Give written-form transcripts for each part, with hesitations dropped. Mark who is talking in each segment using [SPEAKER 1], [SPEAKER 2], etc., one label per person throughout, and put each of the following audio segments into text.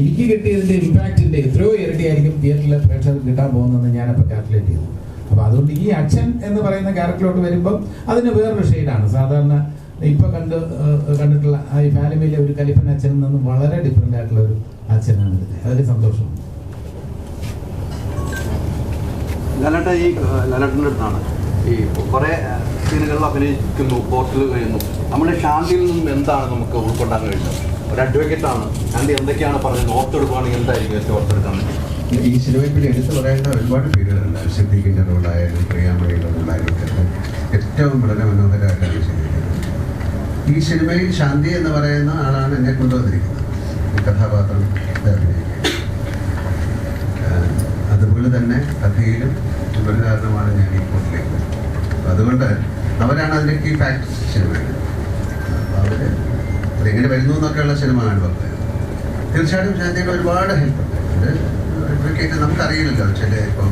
[SPEAKER 1] എനിക്ക് കിട്ടിയതിൻ്റെ ഇമ്പാക്റ്റിൻ്റെ എത്രയോ ഇരട്ടിയായിരിക്കും തിയേറ്ററിലെ പ്രേക്ഷകർക്ക് കിട്ടാൻ പോകുന്നതെന്ന് ഞാനപ്പോൾ കാൽക്കുലേറ്റ് ചെയ്തു. അപ്പോൾ അതുകൊണ്ട് ഈ അച്ഛൻ എന്ന് പറയുന്ന ക്യാരക്ടറിലോട്ട് വരുമ്പം അതിന് വേറൊരു ഷെയ്ഡാണ്. സാധാരണ ഇപ്പോൾ കണ്ടിട്ടുള്ള ഈ ഫാമിലിയിലെ ഒരു കലിപ്പൻ അച്ഛനിൽ നിന്നും വളരെ ഡിഫറെൻ്റ് ആയിട്ടുള്ള ഒരു അച്ഛനാണ് ഇതിൽ. അതിൽ സന്തോഷമുണ്ട്.
[SPEAKER 2] ഈ ലാലേട്ടൻ്റെ അടുത്താണ് ഈ കുറേ സീനുകളിൽ അഭിനയിക്കുന്നു, പോർട്ടൽ കഴിയുന്നു. നമ്മുടെ ശാന്തിയിൽ നിന്നും എന്താണ് നമുക്ക് ഉൾക്കൊണ്ടാൻ കഴിയുന്നത്? ഒരു അഡ്വക്കേറ്റാണ്, ശാന്തി എന്തൊക്കെയാണ് പറഞ്ഞത് ഓർത്തെടുക്കുകയാണെങ്കിൽ എന്തായിരിക്കും ഏറ്റവും ഓർത്തെടുക്കാൻ വേണ്ടി?
[SPEAKER 3] ഈ സിനിമയിൽ പിന്നെ എടുത്തു പറയേണ്ട ഒരുപാട് പേരുകളുണ്ട്. സിദ്ദീഖിൻ്റെ റോളായാലും പ്രിയാമണിയുടെ റോളായാലും ഏറ്റവും വളരെ മനോഹരമായിട്ടാണ് ചെയ്തിരിക്കുന്നത്. ഈ സിനിമയിൽ ശാന്തി എന്ന് പറയുന്ന ആളാണ് എന്നെ കൊണ്ടുവന്നിരിക്കുന്നത് ഈ കഥാപാത്രം അഭിനയിക്കാൻ. അതുപോലെ തന്നെ കഥയിലും ഒരു കാരണമാണ് ഞാൻ ഈ കോട്ടിലേക്ക്. അതുകൊണ്ട് അവരാണ് അതിൻ്റെ കീ ഫാക്ടർ സിനിമയിൽ. അപ്പോൾ അതെങ്ങനെ വരുന്നു എന്നൊക്കെയുള്ള സിനിമയാണ് പറഞ്ഞത്. തീർച്ചയായിട്ടും ശാന്തിയുടെ ഒരുപാട് ഹെൽപ്പുണ്ട്. അഡ്വക്കേറ്റ് നമുക്കറിയില്ലല്ലോ. ചില ഇപ്പോൾ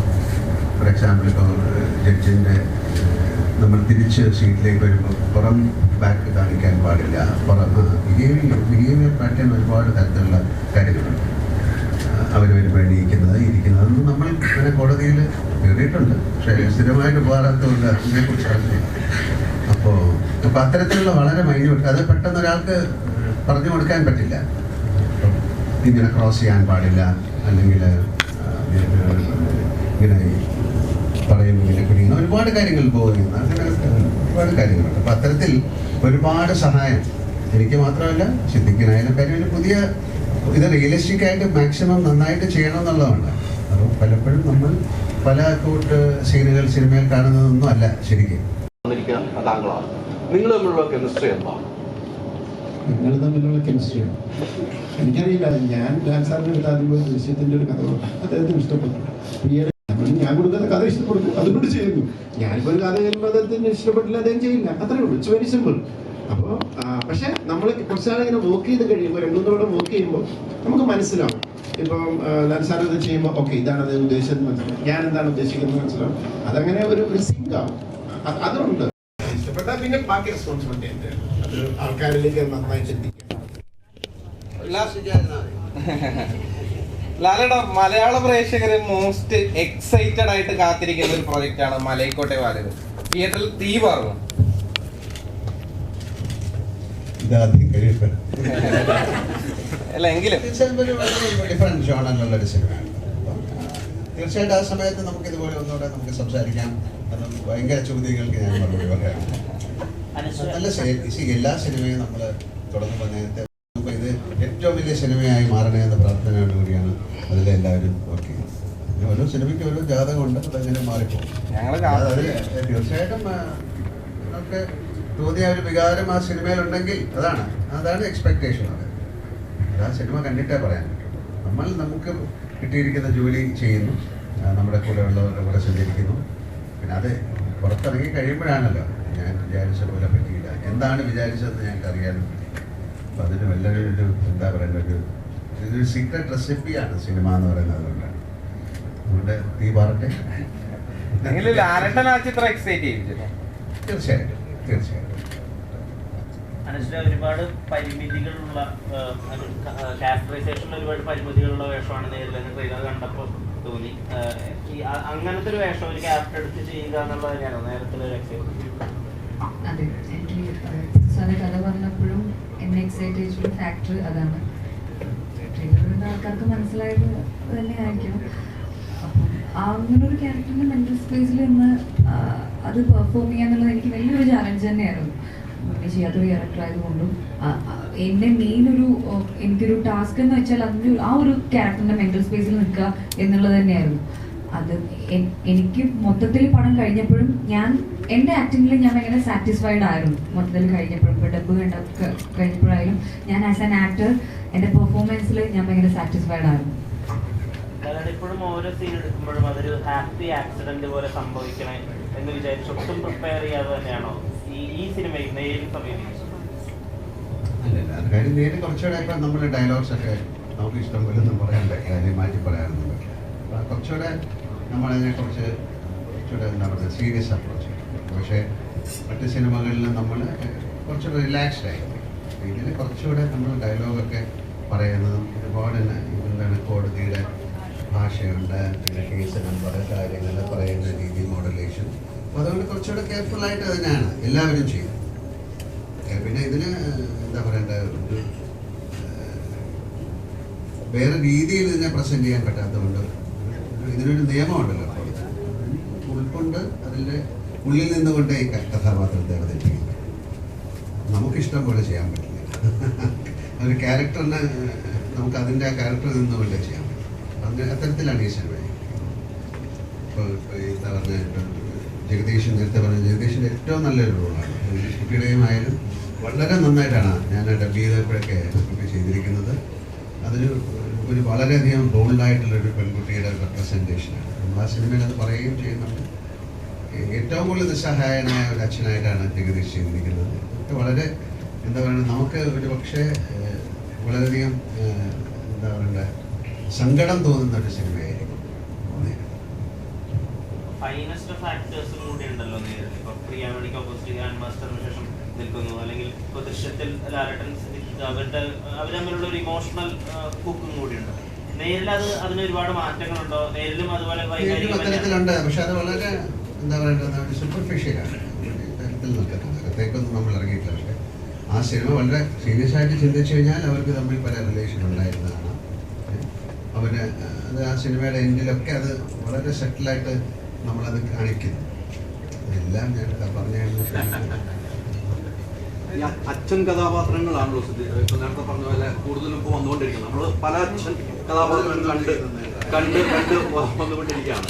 [SPEAKER 3] ഫോർ എക്സാമ്പിൾ ഇപ്പോൾ ജഡ്ജിൻ്റെ നമ്മൾ തിരിച്ച് സീറ്റിലേക്ക് വരുമ്പോൾ പുറം ബാക്ക് കാണിക്കാൻ പാടില്ല, ബിഹേവിയർ പാറ്റേൺ ഒരുപാട് തരത്തിലുള്ള കാര്യങ്ങളുണ്ട്. അവർ വരുമ്പോൾ എണീക്കുന്നത് ഇരിക്കുന്നതൊന്നും നമ്മൾ അങ്ങനെ കോടതിയിൽ കയറിയിട്ടുണ്ട്, പക്ഷേ സ്ഥിരമായിട്ട് പോകാത്തതുകൊണ്ട് അതിനെക്കുറിച്ച് അറിഞ്ഞു. അപ്പോൾ അത്തരത്തിലുള്ള വളരെ മൈന്യൂട്ട്, അത് പെട്ടെന്ന് ഒരാൾക്ക് പറഞ്ഞു കൊടുക്കാൻ പറ്റില്ല. ഇങ്ങനെ ക്രോസ് ചെയ്യാൻ പാടില്ല, അല്ലെങ്കിൽ ഇങ്ങനെ പറയുമ്പോൾ ഇങ്ങനെ കുടിക്കുന്ന ഒരുപാട് കാര്യങ്ങൾ പോകുന്ന അങ്ങനെ ഒരുപാട് കാര്യങ്ങളുണ്ട്. അപ്പം അത്തരത്തിൽ ഒരുപാട് സഹായം എനിക്ക് മാത്രമല്ല സിദ്ദീഖിനായാലും. കാര്യം ഒരു പുതിയ ഇത് റിയലിസ്റ്റിക് ആയിട്ട് മാക്സിമം നന്നായിട്ട് ചെയ്യണം എന്നുള്ളതാണ്. അപ്പോൾ പലപ്പോഴും നമ്മൾ പല കൂട്ട് സീനുകൾ സിനിമയിൽ കാണുന്നതൊന്നും അല്ല ശരിക്കും.
[SPEAKER 2] നിങ്ങൾ തമ്മിലുള്ള കെമിസ്ട്രി എന്താണ്?
[SPEAKER 4] നിങ്ങൾ തമ്മിലുള്ള കെമിസ്ട്രിയാണ് എനിക്കറിയില്ല. ഞാൻ ഡാൻസാറിൻ്റെ അടുത്ത് ആദ്യം പോയി ദൃശ്യത്തിൻ്റെ ഒരു കഥ അദ്ദേഹത്തിന് ഇഷ്ടപ്പെട്ടു. ഞാൻ കൊടുക്കുന്ന കഥ ഇഷ്ടപ്പെടുന്നു, അതുകൊണ്ട് ചെയ്യുന്നു. ഞാനിപ്പോൾ ഒരു കഥ ചെയ്യുമ്പോൾ അദ്ദേഹത്തിന് ഇഷ്ടപ്പെട്ടില്ല, അദ്ദേഹം ചെയ്യില്ല, അത്രേ ഉള്ളൂ. It's very simple. അപ്പോൾ പക്ഷേ നമ്മൾ കുറച്ചാൾ ഇങ്ങനെ വർക്ക് ചെയ്ത് കഴിയുമ്പോൾ, രണ്ടു മൂന്നോടെ വർക്ക് ചെയ്യുമ്പോൾ നമുക്ക് മനസ്സിലാവും. ഇപ്പം ഡാൻസാർ ഇത് ചെയ്യുമ്പോൾ ഓക്കെ ഇതാണ് അത് ഉദ്ദേശിച്ചത് മനസ്സിലാവും, ഞാൻ എന്താണ് ഉദ്ദേശിക്കുന്നത് മനസ്സിലാവും. അതങ്ങനെ ഒരു സിങ്ക് ആവും. അതുണ്ട്. ഇഷ്ടപ്പെട്ടാൽ പിന്നെ ബാക്കി റെസ്പോൺസിബിലിറ്റി ഉണ്ട്. അത് ആൾക്കാരിലേക്ക് നന്നായി ചിന്തിക്കാം.
[SPEAKER 5] ലാലേട്ടാ, മലയാള പ്രേക്ഷകര് മോസ്റ്റ് എക്സൈറ്റഡ് ആയിട്ട് കാത്തിരിക്കുന്ന ഒരു പ്രോജക്റ്റ് ആണ് മലൈക്കോട്ടെ വാലിബൻ. തിയേറ്ററിൽ തീ പറഞ്ഞു. അല്ല എങ്കിലും
[SPEAKER 3] ഡിഫറെന്റ് ജോണറിലുള്ളൊരു സിനിമയാണ്. തീർച്ചയായിട്ടും ആ സമയത്ത് നമുക്കിതുപോലെ ഒന്നുകൂടെ നമുക്ക് സംസാരിക്കാം. കാരണം ഭയങ്കര ചോദ്യങ്ങൾക്ക് ഞാൻ മറുപടി പറയാം. നല്ല എല്ലാ സിനിമയും നമ്മൾ തുടങ്ങുമ്പോൾ നേരത്തെ ഇത് ഏറ്റവും വലിയ സിനിമയായി മാറണേ എന്ന പ്രാർത്ഥനയോടുകൂടിയാണ് അതിലെല്ലാവരും വർക്ക് ചെയ്യുന്നത്. പിന്നെ ഓരോ സിനിമയ്ക്ക് ഓരോ ജാതകമുണ്ട്, അതങ്ങനെ മാറിപ്പോകും. തീർച്ചയായിട്ടും നമുക്ക് തോന്നിയ ഒരു വികാരം ആ സിനിമയിലുണ്ടെങ്കിൽ അതാണ് എക്സ്പെക്ടേഷൻ. അത് ആ സിനിമ കണ്ടിട്ടേ പറയാൻ പറ്റുള്ളൂ. നമുക്ക് കിട്ടിയിരിക്കുന്ന ജോലി ചെയ്യുന്നു, നമ്മുടെ കൂടെ ഉള്ളവരുടെ കൂടെ സഞ്ചരിക്കുന്നു. പിന്നെ അത് പുറത്തിറങ്ങി കഴിയുമ്പോഴാണല്ലോ ഞാൻ വിചാരിച്ച പോലെ പറ്റിയില്ല, എന്താണ് വിചാരിച്ചതെന്ന് ഞങ്ങൾക്ക് അറിയാനും. അപ്പം അതിന് വലിയൊരു എന്താ പറയുക, ഇതൊരു സീക്രട്ട് റെസിപ്പിയാണ് സിനിമ എന്ന് പറയുന്നത്. അതുകൊണ്ടാണ് നമ്മുടെ തീ പാറട്ടെ. തീർച്ചയായിട്ടും
[SPEAKER 6] ഒരുപാട് പരിമിതികളുള്ള ക്യാരക്ടറൈസേഷനിൽ ഒരുപാട് പരിമിതികളുള്ള വേഷമാണ് നേരിടുന്ന ട്രെയിലർ കണ്ടപ്പോൾ തോന്നി. അങ്ങനത്തെ ഒരു വേഷം ഒരു ക്യാരക്ടർ എടുത്ത് ചെയ്യുക എന്നുള്ളത് തന്നെയാണോ നേരത്തെ ഒരു എക്സൈറ്റ്?
[SPEAKER 7] അതെ, എനിക്ക് കഥ പറഞ്ഞപ്പോഴും എന്നെ എക്സൈറ്റ് ചെയ്തൊരു ഫാക്ടർ അതാണ്. ട്രെയിലറിന്റെ ആൾക്കാർക്ക് മനസ്സിലായത് തന്നെ ആയിരിക്കും. അപ്പം അങ്ങനൊരു ക്യാരക്ടറിന്റെ മെന്റൽ സ്പേസിൽ നിന്ന് അത് പെർഫോം ചെയ്യാന്നുള്ളത് എനിക്ക് വലിയൊരു ചാലഞ്ച് തന്നെയായിരുന്നു. ചെയ്യാത്തൊരു ക്യാരക്ടർ ആയതുകൊണ്ടും എൻ്റെ എനിക്കൊരു ടാസ്ക് എന്ന് വെച്ചാൽ അതിൻ്റെ ആ ഒരു ക്യാരക്ടറിന്റെ മെന്റൽ സ്പേസിൽ നിൽക്കുക എന്നുള്ളത് തന്നെയായിരുന്നു. അത് എനിക്ക് മൊത്തത്തിൽ പടം കഴിഞ്ഞപ്പോഴും എൻ്റെ ആക്ടിങ്ങിൽ ഞാൻ ഭയങ്കര സാറ്റിസ്ഫൈഡ് ആയിരുന്നു. മൊത്തത്തിൽ കഴിഞ്ഞപ്പോഴും ഇപ്പോൾ ഡബ് കഴിഞ്ഞപ്പോഴായാലും ഞാൻ ആസ് ആൻ ആക്ടർ എൻ്റെ പെർഫോമൻസിൽ ഞാൻ ഭയങ്കര സാറ്റിസ്ഫൈഡ് ആയിരുന്നു.
[SPEAKER 6] ഇപ്പോഴും ഓരോ സീൻ എടുക്കുമ്പോഴും അതൊരു ഹാപ്പി ആക്സിഡന്റ് പോലെ സംഭവിക്കണേ എന്ന് വിചാരിച്ച് ഒട്ടും പ്രിപ്പയർ ചെയ്യാതെ തന്നെയാണോ ഈ സിനിമയിൽ നേരിൽ സമീപിച്ചത്?
[SPEAKER 3] കാര്യം നേരിൽ കുറച്ചുകൂടെ ഇപ്പം നമ്മൾ ഡയലോഗ്സ് ഒക്കെ നമുക്ക് ഇഷ്ടം പോലെ ഒന്നും പറയാനില്ല, കാര്യം മാറ്റി പറയാറുണ്ട്. കുറച്ചുകൂടെ നമ്മളതിനെക്കുറിച്ച് കുറച്ചുകൂടെ എന്താ പറയുക സീരിയസ് അപ്രോച്ച്. പക്ഷേ മറ്റ് സിനിമകളിൽ നമ്മൾ കുറച്ചുകൂടെ റിലാക്സ്ഡ് ആയി. ഇതിൽ കുറച്ചുകൂടെ നമ്മൾ ഡയലോഗൊക്കെ പറയുന്നതും ഒരുപാട് ഭാഷയുണ്ട്, പിന്നെ കേസ് നമ്പർ, കാര്യങ്ങൾ പറയുന്ന രീതി, മോഡുലേഷൻ. അപ്പോൾ അതുകൊണ്ട് കുറച്ചുകൂടെ കെയർഫുള്ളായിട്ട് തന്നെയാണ് എല്ലാവരും ചെയ്യുന്നത്. പിന്നെ ഇതിന് എന്താ പറയണ്ട, ഒരു വേറെ രീതിയിൽ ഇതിനെ പ്രസൻറ്റ് ചെയ്യാൻ പറ്റാത്തതുകൊണ്ട് ഇതിനൊരു നിയമമുണ്ടല്ലോ. അപ്പോൾ ഉൾക്കൊണ്ട് അതിൻ്റെ ഉള്ളിൽ നിന്നുകൊണ്ട് ഈ കഥാപാത്രത്തെ അവതരിപ്പിക്കുന്നത് നമുക്കിഷ്ടം പോലെ ചെയ്യാൻ പറ്റില്ല. ഒരു ക്യാരക്ടറിന് നമുക്ക് അതിൻ്റെ ആ ക്യാരക്ടറിൽ നിന്നുകൊണ്ട് ചെയ്യാൻ പറ്റും. അങ്ങനെ അത്തരത്തിലാണ് ഈ സിനിമ. ഇപ്പോൾ എന്താ പറഞ്ഞാൽ ജഗദീഷ് നേരത്തെ പറഞ്ഞ ജഗദീഷിൻ്റെ ഏറ്റവും നല്ലൊരു റോളാണ്. കുട്ടിയുടെയും ആയാലും വളരെ നന്നായിട്ടാണ് ഞാൻ ഡബ് ചെയ്തപ്പോഴൊക്കെ ചെയ്തിരിക്കുന്നത്. അതൊരു വളരെയധികം ബോൾഡായിട്ടുള്ളൊരു പെൺകുട്ടിയുടെ റെപ്രസെൻറ്റേഷനാണ്. നമ്മൾ ആ സിനിമയിൽ അത് പറയുകയും ചെയ്യുന്നുണ്ട്. ഏറ്റവും കൂടുതൽ നിസ്സഹായനായ ഒരു അച്ഛനായിട്ടാണ് ജഗദീഷ് ചെയ്തിരിക്കുന്നത്. ഒക്കെ വളരെ എന്താ പറയുക, നമുക്ക് ഒരു പക്ഷേ വളരെയധികം എന്താ പറയണ്ട സങ്കടം തോന്നുന്ന ഒരു സിനിമയായിരിക്കും.
[SPEAKER 6] ഫൈനസ്റ്റ് ഓഫ് ആക്ടേഴ്സും കൂടി ഉണ്ടല്ലോ നേരിട്ട്. ഇപ്പോൾ പ്രിയാമണിക്ക് ഓപ്പോസിറ്റ് ഗ്രാൻഡ് മാസ്റ്ററിന് ശേഷം നിൽക്കുന്നു, അല്ലെങ്കിൽ ഇപ്പോൾ ദൃശ്യത്തിൽ ലാലട്ടൻ അവർ തമ്മിലുള്ള ഒരു ഇമോഷണൽ കുക്കും കൂടിയുണ്ട്. നേരിൽ അതിന് ഒരുപാട് മാറ്റങ്ങളുണ്ടോ? നേരിലും അതുപോലെ
[SPEAKER 3] അത്തരത്തിലുണ്ട്, പക്ഷെ അത് വളരെ എന്താ പറയുക സൂപ്പർഫിഷ്യലാണ്. തരത്തിൽ നിൽക്കുന്നത് അകത്തേക്കൊന്നും നമ്മൾ ഇറങ്ങിയിട്ടില്ല. പക്ഷെ ആ സിനിമ വളരെ സീരിയസ് ആയിട്ട് ചിന്തിച്ചു കഴിഞ്ഞാൽ അവർക്ക് തമ്മിൽ പല റിലേഷൻ ഉണ്ടായിരുന്നതാണ്. അവര് അത് ആ സിനിമയുടെ എൻഡിലൊക്കെ അത് വളരെ സെറ്റിലായിട്ട് നമ്മളത് കാണിക്കുന്നു. എല്ലാം ഞാൻ പറഞ്ഞു.
[SPEAKER 2] ഈ അച്ഛൻ കഥാപാത്രങ്ങളാണല്ലോ ഇപ്പൊ നേരത്തെ പറഞ്ഞ പോലെ കൂടുതലും ഇപ്പോൾ വന്നുകൊണ്ടിരിക്കുന്നത്. നമ്മൾ പല അച്ഛൻ കഥാപാത്രങ്ങൾ കണ്ട് വന്നുകൊണ്ടിരിക്കുകയാണ്.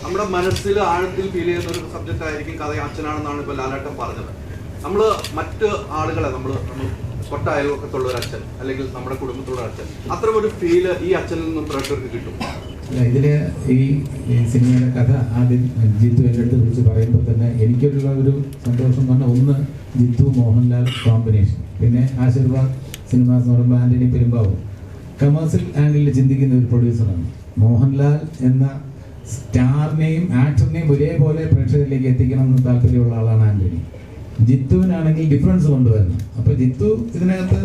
[SPEAKER 2] നമ്മുടെ മനസ്സിൽ ആഴത്തിൽ ഫീൽ ചെയ്യുന്ന ഒരു സബ്ജക്റ്റ് ആയിരിക്കും കഥ അച്ഛനാണെന്നാണ് ഇപ്പോൾ ലാലേട്ടൻ പറഞ്ഞത്. നമ്മൾ മറ്റ് ആളുകളെ നമ്മൾ തൊട്ട അയൽവക്കത്തുള്ള ഒരു അച്ഛൻ, അല്ലെങ്കിൽ നമ്മുടെ കുടുംബത്തിലുള്ള അച്ഛൻ, അത്തരം ഒരു ഫീല് ഈ അച്ഛനിൽ നിന്നും പ്രേക്ഷകർക്ക് കിട്ടും.
[SPEAKER 1] ഇതില് ഈ സിനിമയുടെ കഥ ആദ്യം ജിത്തു എൻ്റെ അടുത്ത് വിളിച്ച് പറയുമ്പോൾ തന്നെ എനിക്കുള്ള ഒരു സന്തോഷം എന്ന് പറഞ്ഞാൽ, ഒന്ന് ജിത്തു മോഹൻലാൽ കോമ്പിനേഷൻ, പിന്നെ ആശീർവാദ് സിനിമാസ് എന്ന് പറയുമ്പോൾ ആന്റണി പെരുമ്പാവൂർ. കമേഴ്സ്യൽ ആംഗിളിൽ ചിന്തിക്കുന്ന ഒരു പ്രൊഡ്യൂസറാണ്. മോഹൻലാൽ എന്ന സ്റ്റാറിനെയും ആക്ടറിനെയും ഒരേപോലെ പ്രേക്ഷകരിലേക്ക് എത്തിക്കണം എന്ന് താല്പര്യമുള്ള ആളാണ് ആന്റണി. ജിത്തുവിനാണെങ്കിൽ ഡിഫറൻസ് കൊണ്ടുവരണം. അപ്പോൾ ജിത്തു ഇതിനകത്ത്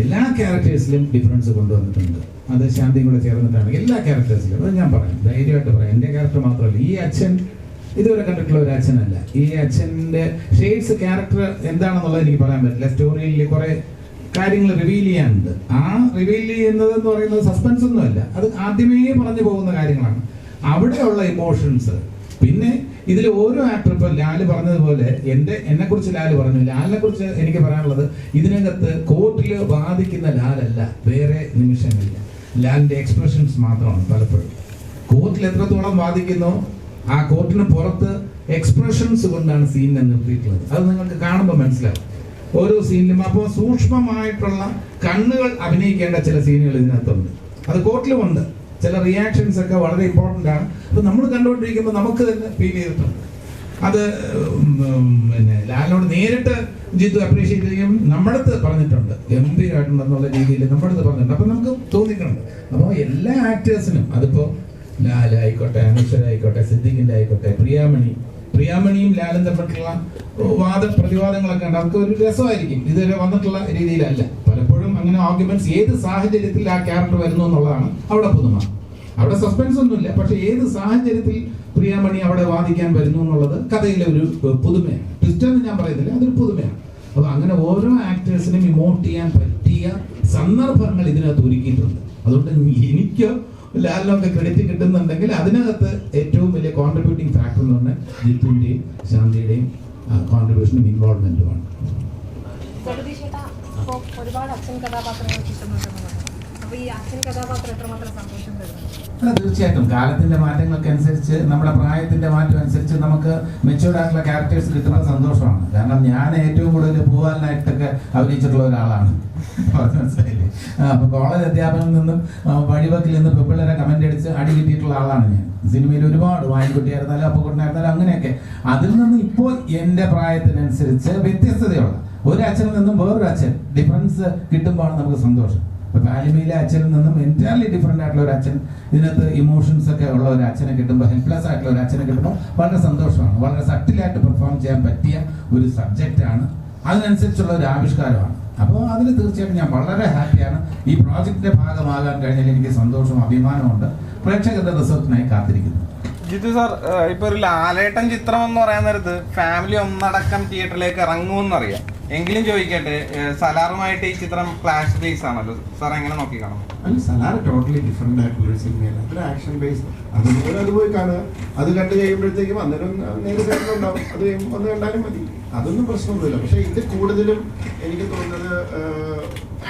[SPEAKER 1] എല്ലാ ക്യാരക്ടേഴ്സിലും ഡിഫറൻസ് കൊണ്ടുവന്നിട്ടുണ്ട്. അത് ശാന്തിയും കൂടെ ചേർന്നിട്ടാണ് എല്ലാ ക്യാരക്ടേഴ്സിലും. അത് ഞാൻ പറയാം, ധൈര്യമായിട്ട് പറയാം. എൻ്റെ ക്യാരക്ടർ മാത്രമല്ല, ഈ അച്ഛൻ ഇതുവരെ കണ്ടിട്ടുള്ള ഒരു അച്ഛനല്ല. ഈ അച്ഛൻ്റെ ഷെയ്ഡ്സ് ക്യാരക്ടർ എന്താണെന്നുള്ളത് എനിക്ക് പറയാൻ പറ്റില്ല. സ്റ്റോറിയിൽ കുറേ കാര്യങ്ങൾ റിവീൽ ചെയ്യാനുണ്ട്. ആ റിവീൽ ചെയ്യുന്നത് എന്ന് പറയുന്നത് സസ്പെൻസ് ഒന്നുമല്ല, അത് ആദ്യമേ പറഞ്ഞു പോകുന്ന കാര്യങ്ങളാണ്. അവിടെയുള്ള ഇമോഷൻസ്, പിന്നെ ഇതിൽ ഓരോ ആക്ടർ, ഇപ്പൊ ലാല് പറഞ്ഞതുപോലെ എന്നെക്കുറിച്ച് ലാല് പറഞ്ഞു. ലാലിനെ കുറിച്ച് എനിക്ക് പറയാനുള്ളത്, ഇതിനകത്ത് കോർട്ടിൽ വാദിക്കുന്ന ലാലല്ല, വേറെ നിമിഷങ്ങളില്ല. ലാലിന്റെ എക്സ്പ്രഷൻസ് മാത്രമാണ് പലപ്പോഴും. കോർട്ടിൽ എത്രത്തോളം വാദിക്കുന്നോ ആ കോർട്ടിന് പുറത്ത് എക്സ്പ്രഷൻസ് കൊണ്ടാണ് സീനിനെ നിർത്തിയിട്ടുള്ളത്. അത് നിങ്ങൾക്ക് കാണുമ്പോൾ മനസ്സിലാവും ഓരോ സീനിലും. അപ്പോൾ സൂക്ഷ്മമായിട്ടുള്ള കണ്ണുകൾ അഭിനയിക്കേണ്ട ചില സീനുകൾ ഇതിനകത്തുണ്ട്. അത് കോർട്ടിലുമുണ്ട്. ചില റിയാക്ഷൻസ് ഒക്കെ വളരെ ഇമ്പോർട്ടൻ്റ് ആണ്. അപ്പോൾ നമ്മൾ കണ്ടുകൊണ്ടിരിക്കുമ്പോൾ നമുക്ക് തന്നെ ഫീൽ ചെയ്തിട്ടുണ്ട്. അത് പിന്നെ ലാലിനോട് നേരിട്ട് ജിത്തു അപ്രീഷിയേറ്റ് ചെയ്യും, നമ്മുടെ അടുത്ത് പറഞ്ഞിട്ടുണ്ട്, ഗംഭീരമായിട്ടുണ്ടെന്നുള്ള രീതിയിൽ നമ്മുടെ അടുത്ത് പറഞ്ഞിട്ടുണ്ട്. അപ്പം നമുക്ക് തോന്നിയിട്ടുണ്ട്. അപ്പോൾ എല്ലാ ആക്ടേഴ്സിനും, അതിപ്പോൾ ലാലായിക്കോട്ടെ, അനശ്വരായിക്കോട്ടെ, സിദ്ദിഖിൻ്റെ ആയിക്കോട്ടെ, പ്രിയാമണിയും ലാലും തമ്മിലുള്ള പ്രതിവാദങ്ങളൊക്കെ ഉണ്ട്. അവർക്ക് ഒരു രസമായിരിക്കും. ഇതുവരെ വന്നിട്ടുള്ള രീതിയിലല്ല. പലപ്പോഴും അങ്ങനെ ആർഗ്യുമെന്റ്സ്, ഏത് സാഹചര്യത്തിൽ ആ ക്യാരക്ടർ വരുന്നു എന്നുള്ളതാണ് അവിടെ പുതുമ. അവിടെ സസ്പെൻസ് ഒന്നുമില്ല, പക്ഷെ ഏത് സാഹചര്യത്തിൽ പ്രിയാമണി അവിടെ വാദിക്കാൻ വരുന്നു എന്നുള്ളത് കഥയിലെ ഒരു പുതുമയാണ്. ട്വിസ്റ്റ് എന്ന് ഞാൻ പറയുന്നില്ല, അതൊരു പുതുമയാണ്. അപ്പോൾ അങ്ങനെ ഓരോ ആക്ടേഴ്സിനും ഇമോട്ട് ചെയ്യാൻ പറ്റിയ സന്ദർഭങ്ങൾ ഇതിനകത്ത് ഒരുക്കിയിട്ടുണ്ട്. അതുകൊണ്ട് എനിക്ക് ലാലിനൊക്കെ ക്രെഡിറ്റ് കിട്ടുന്നുണ്ടെങ്കിൽ അതിനകത്ത് ഏറ്റവും വലിയ കോൺട്രിബ്യൂട്ടിംഗ് ഫാക്ടർ എന്ന് പറഞ്ഞാൽ ജിത്തുവിൻ്റെയും ശാന്തിയുടെയും കോൺട്രിബ്യൂഷനും ഇൻവോൾവ്മെന്റുമാണ്.
[SPEAKER 8] ഒരുപാട് അച്ഛൻ കഥാപാത്രങ്ങൾ കിട്ടുന്നുണ്ടെന്ന് പറഞ്ഞു. അപ്പോൾ ഈ അച്ഛൻ കഥാപാത്രം എത്രമാത്രം സന്തോഷം തരുന്നു?
[SPEAKER 1] തീർച്ചയായിട്ടും കാലത്തിന്റെ മാറ്റങ്ങൾക്ക് അനുസരിച്ച്, നമ്മുടെ പ്രായത്തിന്റെ മാറ്റം അനുസരിച്ച് നമുക്ക് മെച്ചൂർഡ് ആയിട്ടുള്ള ക്യാരക്ടേഴ്സ് കിട്ടുന്നത് സന്തോഷമാണ്. കാരണം ഞാൻ ഏറ്റവും കൂടുതൽ പൂവാലിനായിട്ടൊക്കെ അഭിനയിച്ചിട്ടുള്ള ഒരാളാണ്. മനസ്സിലായില്ലേ? അപ്പൊ കോളേജ് അധ്യാപകനിൽ നിന്നും വഴിവക്കിൽ നിന്ന് പെപ്പിള്ളേരെ കമന്റ് അടിച്ച് അടി കിട്ടിയിട്ടുള്ള ആളാണ് ഞാൻ. സിനിമയിൽ ഒരുപാട് വായിക്കുട്ടിയായിരുന്നാലും അപ്പക്കുട്ടനായിരുന്നാലും അങ്ങനെയൊക്കെ. അതിൽ നിന്ന് ഇപ്പോൾ എൻ്റെ പ്രായത്തിനനുസരിച്ച് വ്യത്യസ്തതയുള്ള ഒരു അച്ഛനിൽ നിന്നും വേറൊരു അച്ഛൻ ഡിഫറൻസ് കിട്ടുമ്പോഴാണ് നമുക്ക് സന്തോഷം. ഇപ്പൊ പാലിമയിലെ അച്ഛനിൽ നിന്നും എൻറ്റയർലി ഡിഫറെന്റ് ആയിട്ടുള്ള ഒരു അച്ഛൻ, ഇതിനകത്ത് ഇമോഷൻസ് ഒക്കെ ഉള്ള ഒരു അച്ഛനെ കിട്ടുമ്പോൾ, ഹെൽപ്ലെസ് ആയിട്ടുള്ള ഒരു അച്ഛനെ കിട്ടുമ്പോൾ വളരെ സന്തോഷമാണ്. വളരെ സട്ടിലായിട്ട് പെർഫോം ചെയ്യാൻ പറ്റിയ ഒരു സബ്ജക്റ്റാണ്. അതിനനുസരിച്ചുള്ള ഒരു ആവിഷ്കാരമാണ്. അപ്പോൾ അതിൽ തീർച്ചയായിട്ടും ഞാൻ വളരെ ഹാപ്പിയാണ്. ഈ പ്രോജക്റ്റിന്റെ ഭാഗമാകാൻ കഴിഞ്ഞാൽ എനിക്ക് സന്തോഷവും അഭിമാനമുണ്ട്. പ്രേക്ഷകരുടെ റിസൾട്ടിനായി കാത്തിരിക്കുന്നു.
[SPEAKER 5] ജിത്തു സാർ, ഇപ്പൊ ഒരു ലാലേട്ടൻ ചിത്രം എന്ന് പറയാൻ നേരത്ത് ഫാമിലി ഒന്നടക്കം തിയേറ്ററിലേക്ക് ഇറങ്ങുമെന്നറിയാം. എങ്കിലും ചോദിക്കട്ടെ, സലാറുമായിട്ട് ഈ ചിത്രം ക്ലാഷ് ബേസ് ആണല്ലോ സാർ, എങ്ങനെ നോക്കി കാണും?
[SPEAKER 4] അല്ല, സലാർ ടോട്ടലി ഡിഫറെന്റ് ആയിട്ടുള്ള ഒരു സിനിമയാണ്. അതൊരു ആക്ഷൻ ബേസ്ഡ്. അതുപോലെ അത് പോയി കാണുക. അത് കണ്ടു കഴിയുമ്പോഴത്തേക്കും അന്നേരം നേരിട്ടുണ്ടാവും. അത് ഒന്ന് കണ്ടാലും മതി, അതൊന്നും പ്രശ്നമൊന്നുമില്ല. പക്ഷെ ഇത് കൂടുതലും എനിക്ക് തോന്നുന്നത്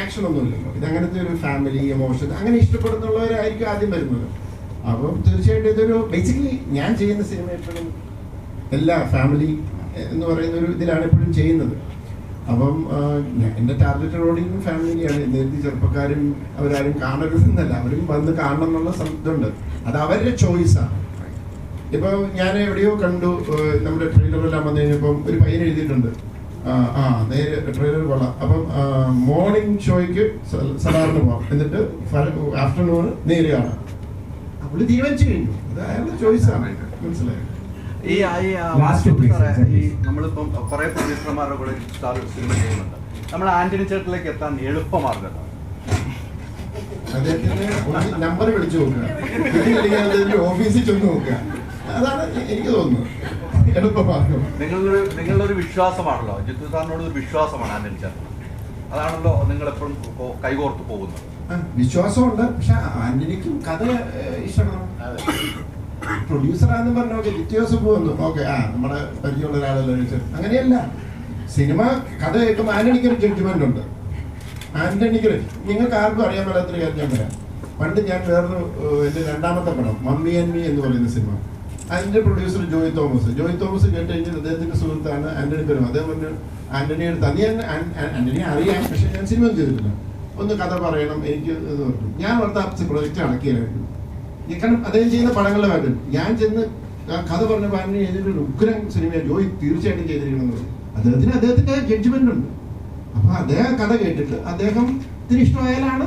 [SPEAKER 4] ആക്ഷൻ ഒന്നുമില്ലല്ലോ. ഇതങ്ങനത്തെ ഒരു ഫാമിലി എമോഷൻ അങ്ങനെ ഇഷ്ടപ്പെടുന്നുള്ളവരായിരിക്കും ആദ്യം വരുന്നത്. അപ്പം തീർച്ചയായിട്ടും ഇതൊരു ബേസിക്കലി ഞാൻ ചെയ്യുന്ന സിനിമ എപ്പോഴും എല്ലാ ഫാമിലി എന്ന് പറയുന്ന ഒരു ഇതിലാണ് എപ്പോഴും ചെയ്യുന്നത്. അപ്പം എൻ്റെ ടാർഗറ്റഡ് ഓഡിയൻസും ഫാമിലിയാണ്. നേരത്തെ ചെറുപ്പക്കാരും അവരാരും കാണരുതെന്നല്ല, അവരും വന്ന് കാണണം എന്നുള്ള ഇതുണ്ട്. അത് അവരുടെ ചോയ്സാണ്. ഇപ്പൊ ഞാൻ എവിടെയോ കണ്ടു, നമ്മുടെ ട്രെയിലറെല്ലാം വന്നു കഴിഞ്ഞപ്പം ഒരു പയ്യൻ എഴുതിയിട്ടുണ്ട്, നേരെ ട്രെയിലർ കൊള്ളാം, അപ്പം മോർണിംഗ് ഷോയ്ക്ക് സലാറിന് പോവാം, എന്നിട്ട് ആഫ്റ്റർനൂൺ നേരെ കാണാം. അവള് തീരുമാനിച്ചു കഴിഞ്ഞു, അത് അയാളുടെ ചോയ്സാണ്. മനസ്സിലായോ?
[SPEAKER 2] നമ്മളിപ്പം കുറെ പ്രൊഡ്യൂസർമാരുടെ കൂടെ സിനിമ ചെയ്യുന്നുണ്ട്. നമ്മൾ ആന്റണി ചേട്ടനിലേക്ക് എത്താൻ എളുപ്പമാർഗം
[SPEAKER 4] അദ്ദേഹത്തിന്റെ നമ്പർ വിളിച്ചു നോക്കുക, ഓഫീസിൽ ചെന്ന് നോക്കുക. അതാണ് എനിക്ക് തോന്നുന്നത് എളുപ്പമാർഗം.
[SPEAKER 2] നിങ്ങളുടെ ഒരു വിശ്വാസമാണല്ലോ, ജിത്തു സാറിനോട് ഒരു വിശ്വാസമാണ് ആന്റണി ചേട്ടൻ. അതാണല്ലോ നിങ്ങൾ എപ്പോഴും കൈകോർത്ത് പോകുന്നത്.
[SPEAKER 4] വിശ്വാസമുണ്ട്. പക്ഷെ ആന്റണിക്കും കഥ ഇഷ്ടമാണ്. പ്രൊഡ്യൂസറാന്ന് പറഞ്ഞ വ്യത്യാസം പോകുന്നു. ഓക്കെ, നമ്മുടെ പരിചയമുള്ള ഒരാളല്ലോ ചോദിച്ചത്. അങ്ങനെയല്ല, സിനിമ കഥ കേൾക്കുമ്പോൾ ആന്റണിക്കൊരു ജഡ്ജ്മെന്റ് ഉണ്ട്. ആന്റണിക്ക് നിങ്ങൾക്ക് ആർക്കും അറിയാൻ പറ്റാത്തൊരു കാര്യം ഞാൻ പറയാം. പണ്ട് ഞാൻ വേറൊരു എൻ്റെ രണ്ടാമത്തെ പടം മമ്മി ആൻഡ് മീ എന്ന് പറയുന്ന സിനിമ, അതിന്റെ പ്രൊഡ്യൂസർ ജോയ് തോമസ് കേട്ട് കഴിഞ്ഞാൽ അദ്ദേഹത്തിന്റെ സുഹൃത്താണ് ആന്റണി പെരുമാ. അദ്ദേഹം പറഞ്ഞു ആന്റണിയുടെ അടുത്ത് ആന്റണിയെ അറിയാം, പക്ഷെ ഞാൻ സിനിമ ചെയ്തിട്ടില്ല, ഒന്ന് കഥ പറയണം എനിക്ക് എന്ന് പറഞ്ഞു. ഞാൻ അടുത്ത പ്രൊജക്റ്റ് അടക്കിയായിരുന്നു. കാരണം അദ്ദേഹം ചെയ്യുന്ന പടങ്ങളുടെ കാര്യം ഞാൻ ചെന്ന് കഥ പറഞ്ഞപ്പോൾ ആന്റണി ചെയ്തിട്ടൊരു ഉഗ്രൻ സിനിമ ജോയ് തീർച്ചയായിട്ടും ചെയ്തിരിക്കണമെന്ന് പറഞ്ഞു. അദ്ദേഹത്തിന്റെ ജഡ്ജ്മെന്റ് ഉണ്ട്. അപ്പൊ അദ്ദേഹം കഥ കേട്ടിട്ട് അദ്ദേഹത്തിന് ഇഷ്ടമായാലാണ്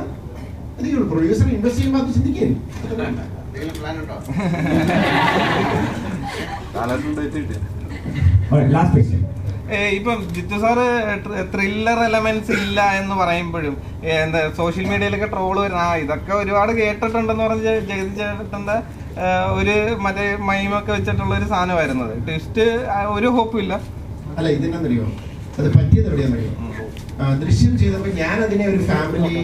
[SPEAKER 4] പ്രൊഡ്യൂസർ ഇൻവെസ്റ്റ് ചെയ്യുമ്പോൾ അത് ചിന്തിക്കുകയാണ്.
[SPEAKER 5] ഇപ്പം ജിത്തു സാറ് ത്രില്ലർ എലമെന്റ്സ് ഇല്ല എന്ന് പറയുമ്പോഴും എന്താ സോഷ്യൽ മീഡിയയിലൊക്കെ ട്രോള് വരുന്ന ഇതൊക്കെ ഒരുപാട് കേട്ടിട്ടുണ്ടെന്ന് പറഞ്ഞ് ജഗതി ചേട്ടന്റെ ഒരു മറ്റേ മൈമൊക്കെ വെച്ചിട്ടുള്ള ഒരു സാധനം വരുന്നത്. ട്വിസ്റ്റ് ഒരു ഹോപ്പും ഇല്ല.
[SPEAKER 4] അല്ല, ഇതിനെന്നറിയോ അത് പറ്റിയത് എവിടെയാണെന്നറിയോ? ദൃശ്യം ചെയ്തപ്പോൾ ഞാൻ അതിനെ ഒരു ഫാമിലി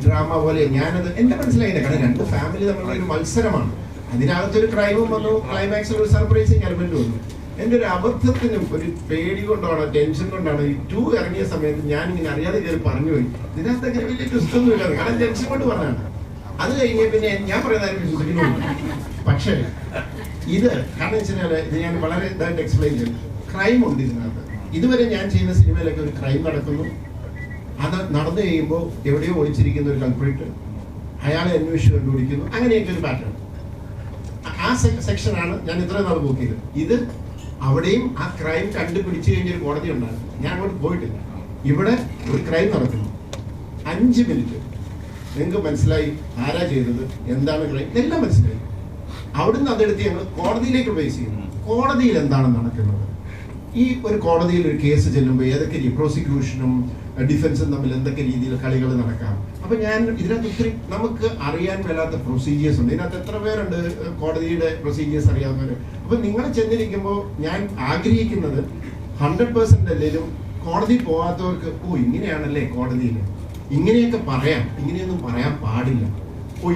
[SPEAKER 4] ഡ്രാമ പോലെ ഞാനത് എന്റെ മനസ്സിലായില്ല. കാരണം രണ്ട് ഫാമിലി തമ്മിലുള്ള ഒരു മത്സരമാണ്. അതിനകത്തൊരു ക്രൈമും വന്നു, ക്ലൈമാക്സിൽ ഒരു സർപ്രൈസിങ് എലമെന്റ് വന്നു. എൻ്റെ ഒരു അബദ്ധത്തിനും ഒരു പേടി കൊണ്ടാണ്, ടെൻഷൻ കൊണ്ടാണ് ഈ 2 ഇറങ്ങിയ സമയത്ത് ഞാൻ ഇങ്ങനെ അറിയാതെ കയറി പറഞ്ഞു പോയി. ഇതിനകത്ത് അങ്ങനെ വലിയ ട്വിസ്റ്റ് ഒന്നും ഇല്ല, കാരണം ടെൻഷൻ കൊണ്ട് പറഞ്ഞാണ്. അത് കഴിഞ്ഞ പിന്നെ ഞാൻ പറയുന്നതായിട്ട് വിശ്വസിക്കുന്നുണ്ട്. പക്ഷേ ഇത് കാരണം വെച്ചാൽ ഇത് ഞാൻ വളരെ ഇതായിട്ട് എക്സ്പ്ലെയിൻ ചെയ്തു. ക്രൈം ഉണ്ട് ഇതിനകത്ത്. ഇതുവരെ ഞാൻ ചെയ്യുന്ന സിനിമയിലൊക്കെ ഒരു ക്രൈം നടക്കുന്നു, അത് നടന്നു കഴിയുമ്പോൾ എവിടെയോ ഒളിച്ചിരിക്കുന്ന ഒരു കൾപ്രിറ്റ്, അയാളെ അന്വേഷിച്ച് കണ്ടുപിടിക്കുന്നു, അങ്ങനെയൊക്കെ ഒരു പാറ്റേൺ. ആ സെക്ഷനാണ് ഞാൻ ഇത്രയും നാൾ നോക്കിയത്. ഇത് അവിടെയും ആ ക്രൈം കണ്ടുപിടിച്ചു കഴിഞ്ഞൊരു കോടതി ഉണ്ടായിരുന്നു. ഞാൻ അങ്ങോട്ട് പോയിട്ടില്ല. ഇവിടെ ഒരു ക്രൈം നടക്കുന്നു, 5 മിനിറ്റ് നിങ്ങൾക്ക് മനസ്സിലായി ആരാ ചെയ്തത്, എന്താണ് ക്രൈം, ഇതെല്ലാം മനസ്സിലായി. അവിടുന്ന് അതെടുത്ത് ഞങ്ങൾ കോടതിയിലേക്ക് ബേസ് ചെയ്യുന്നു. കോടതിയിൽ എന്താണ് നടക്കുന്നത്, ഈ ഒരു കോടതിയിൽ ഒരു കേസ് ചെല്ലുമ്പോൾ ഏതൊക്കെ പ്രോസിക്യൂഷനും ഡിഫൻസും തമ്മിൽ എന്തൊക്കെ രീതിയിൽ കളികൾ നടക്കാം. അപ്പൊ ഞാൻ ഇതിനകത്ത് ഒത്തിരി നമുക്ക് അറിയാൻ മേലാത്ത പ്രൊസീജിയേഴ്സ് ഉണ്ട്. ഇതിനകത്ത് എത്ര പേരുണ്ട് കോടതിയുടെ പ്രൊസീജിയേഴ്സ് അറിയാവുന്നവർ. അപ്പൊ നിങ്ങൾ ചെന്നിരിക്കുമ്പോൾ ഞാൻ ആഗ്രഹിക്കുന്നത് 100% അല്ലെങ്കിലും കോടതി പോകാത്തവർക്ക് ഇങ്ങനെയാണല്ലേ കോടതിയിൽ, ഇങ്ങനെയൊക്കെ പറയാം, ഇങ്ങനെയൊന്നും പറയാൻ പാടില്ല,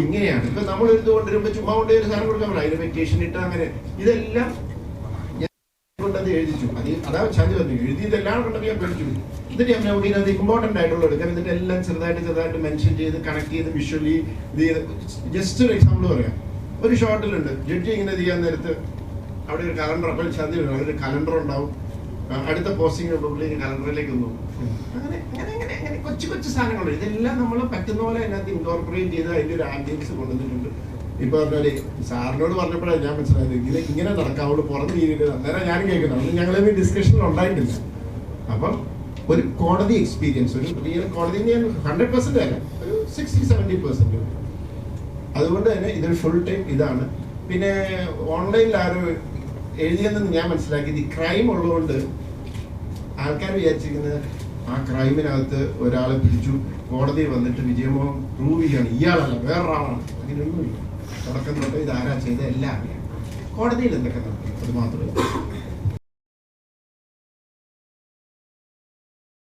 [SPEAKER 4] ഇങ്ങനെയാണ്. ഇപ്പൊ നമ്മൾ എടുത്ത് കൊണ്ടുവരുമ്പോൾ ചുമ്മാ കൊണ്ടുവരുന്ന സാധനം കൊടുക്കാൻ പറ്റില്ല, അതിന് പെറ്റീഷൻ ഇട്ട് അങ്ങനെ ഇതെല്ലാം കൊണ്ടത് എഴുതിച്ചു. അതാ ചാഞ്ച് പറഞ്ഞു എഴുതിയതെല്ലാം കൊണ്ടത് ഞാൻ പഠിച്ചു. എന്നിട്ട് ഞാൻ ഇതിനകത്ത് ഇമ്പോർട്ടൻ്റ് ആയിട്ടുള്ള എടുക്കാം. എന്നിട്ട് എല്ലാം ചെറുതായിട്ട് മെൻഷൻ ചെയ്ത് കണക്ട് ചെയ്ത് വിഷ്വലി ഇത് ചെയ്ത്. ജസ്റ്റ് ഒരു എക്സാമ്പിൾ പറയാം. ഒരു ഷോട്ടിലുണ്ട് ജഡ്ജി ഇങ്ങനെ ചെയ്യാൻ നേരത്ത് അവിടെ ഒരു കലണ്ടർ, അപ്പോൾ ചന്തി വരും, അവിടെ ഒരു കലണ്ടർ ഉണ്ടാവും. അടുത്ത പോസ്റ്റിംഗ് പബ്ലിക് കലണ്ടറിലേക്ക് വന്നു. അങ്ങനെ അങ്ങനെ അങ്ങനെ അങ്ങനെ കൊച്ചു സാധനങ്ങളുണ്ട്. ഇതെല്ലാം നമ്മൾ പറ്റുന്ന പോലെ അതിനകത്ത് ഇൻകോർപ്പറേറ്റ് ചെയ്ത് അതിൻ്റെ ഒരു ആംബിയൻസ് കൊണ്ടുവന്നിട്ടുണ്ട്. ഇപ്പൊ പറഞ്ഞാല് സാറിനോട് പറഞ്ഞപ്പോഴാണ് ഞാൻ മനസ്സിലായത് ഇങ്ങനെ നടക്കാവുള്ളൂ പുറത്ത് രീതിയിൽ. അന്നേരം ഞാനും കേൾക്കുന്നത് ഞങ്ങളെ ഡിസ്കഷനിൽ ഉണ്ടായിട്ടില്ല. അപ്പം ഒരു കോടതി എക്സ്പീരിയൻസ്, ഒരു റിയൽ കോടതി ഞാൻ 100% അല്ല, ഒരു 60-70%. അതുകൊണ്ട് തന്നെ ഇതൊരു ഫുൾ ടൈം ഇതാണ്. പിന്നെ ഓൺലൈനിൽ ആരോ എഴുതിയെന്ന് ഞാൻ മനസ്സിലാക്കിയത് ഈ ക്രൈം ഉള്ളതുകൊണ്ട് ആൾക്കാർ വിചാരിച്ചിരിക്കുന്നത് ആ ക്രൈമിനകത്ത് ഒരാളെ പിടിച്ചു, കോടതി വന്നിട്ട് വിജയമോഹൻ പ്രൂവ് ചെയ്യാണ് ഇയാളല്ല വേറൊരാളാണ്. അങ്ങനെയൊന്നുമില്ല. തുടക്കം തൊട്ട് ഇതാരാ ചെയ്ത എല്ലാം അറിയാം. കോടതിയിൽ എന്തൊക്കെ നടത്തി അത് മാത്രമേ